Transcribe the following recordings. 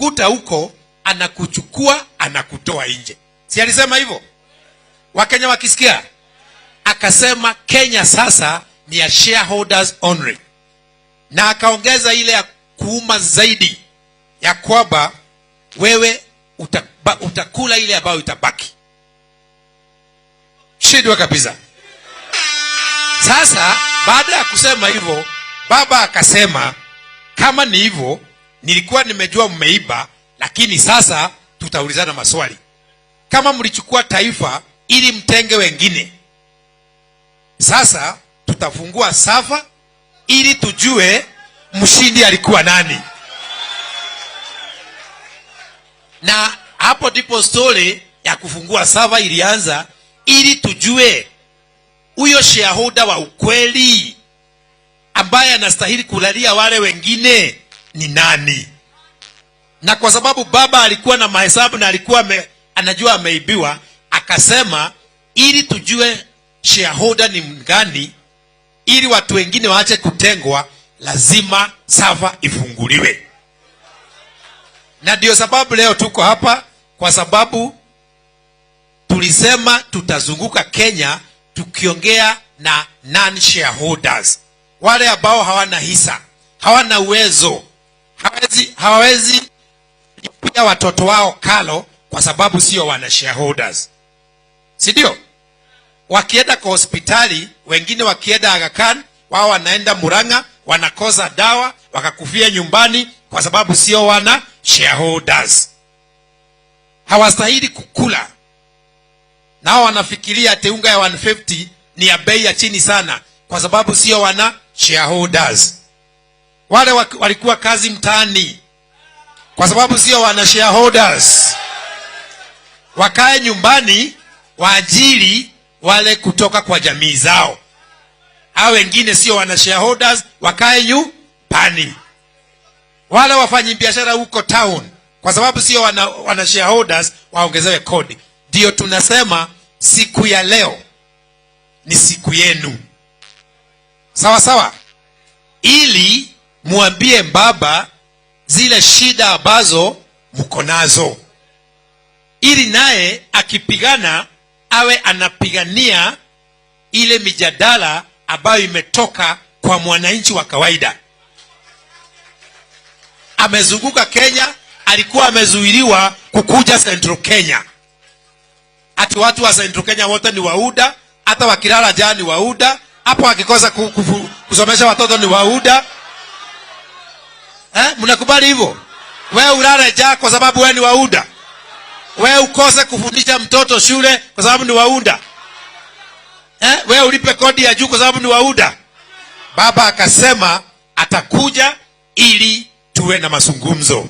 akikukuta huko anakuchukua anakutoa nje. Si alisema hivyo? Wakenya wakisikia, akasema Kenya sasa ni ya shareholders only. Na akaongeza ile ya kuuma zaidi ya kwamba wewe utakula ile ambayo itabaki. Shidwa kabisa. Sasa baada ya kusema hivyo, baba akasema kama ni hivyo, nilikuwa nimejua mmeiba, lakini sasa tutaulizana maswali. Kama mlichukua taifa ili mtenge wengine, sasa tutafungua safa ili tujue mshindi alikuwa nani. Na hapo ndipo story ya kufungua safa ilianza, ili tujue huyo shareholder wa ukweli ambaye anastahili kulalia wale wengine ni nani. Na kwa sababu baba alikuwa na mahesabu na alikuwa anajua ameibiwa, akasema ili tujue shareholder ni mgani, ili watu wengine waache kutengwa, lazima safa ifunguliwe. Na ndio sababu leo tuko hapa, kwa sababu tulisema tutazunguka Kenya tukiongea na non-shareholders, wale ambao hawana hisa, hawana uwezo, hawawezi kupia watoto wao kalo kwa sababu sio wana shareholders. Si ndio? Wakienda kwa hospitali, wengine wakienda Aga Khan, wao wanaenda Murang'a, wanakosa dawa, wakakufia nyumbani kwa sababu sio wana shareholders. Hawastahili kukula. Nao wanafikiria ati unga ya 150 ni ya bei ya chini sana kwa sababu sio wana shareholders. Wale walikuwa kazi mtaani kwa sababu sio wana shareholders. Wakae nyumbani waajiri wale kutoka kwa jamii zao. Hao wengine sio wana shareholders, wakae nyumbani. Wale wafanyi biashara huko town kwa sababu sio wana shareholders, waongezewe kodi. Ndio tunasema siku ya leo ni siku yenu. Sawa sawa? Ili muambie baba zile shida ambazo mko nazo, ili naye akipigana awe anapigania ile mijadala ambayo imetoka kwa mwananchi wa kawaida. Amezunguka Kenya, alikuwa amezuiliwa kukuja Central Kenya. Ati watu wa Central Kenya wote ni wauda, hata wakilala jana ni wauda, hapo wakikosa kusomesha watoto ni wauda. Mnakubali hivyo? Wewe ulale jana kwa sababu wewe ni wauda? Wewe ukose kufundisha mtoto shule kwa sababu ni wauda? Wewe ulipe kodi ya juu kwa sababu ni wauda? Baba akasema atakuja ili tuwe na mazungumzo.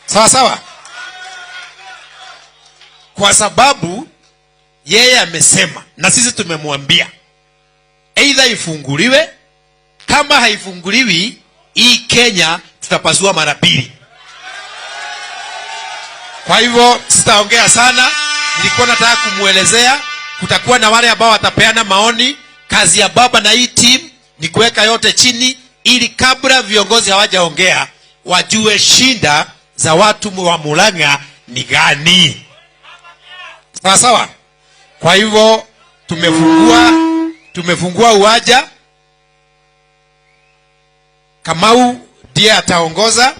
Sawa sawa? Kwa sababu yeye amesema na sisi tumemwambia either ifunguliwe, kama haifunguliwi hii Kenya tutapasua mara mbili. Kwa hivyo sitaongea sana, nilikuwa nataka kumuelezea. Kutakuwa na wale ambao watapeana maoni. Kazi ya baba na hii team ni kuweka yote chini, ili kabla viongozi hawajaongea wajue shinda za watu wa Murang'a ni gani. Sawa sawa? Kwa hivyo tumefungua uwanja. Kamau ndiye ataongoza.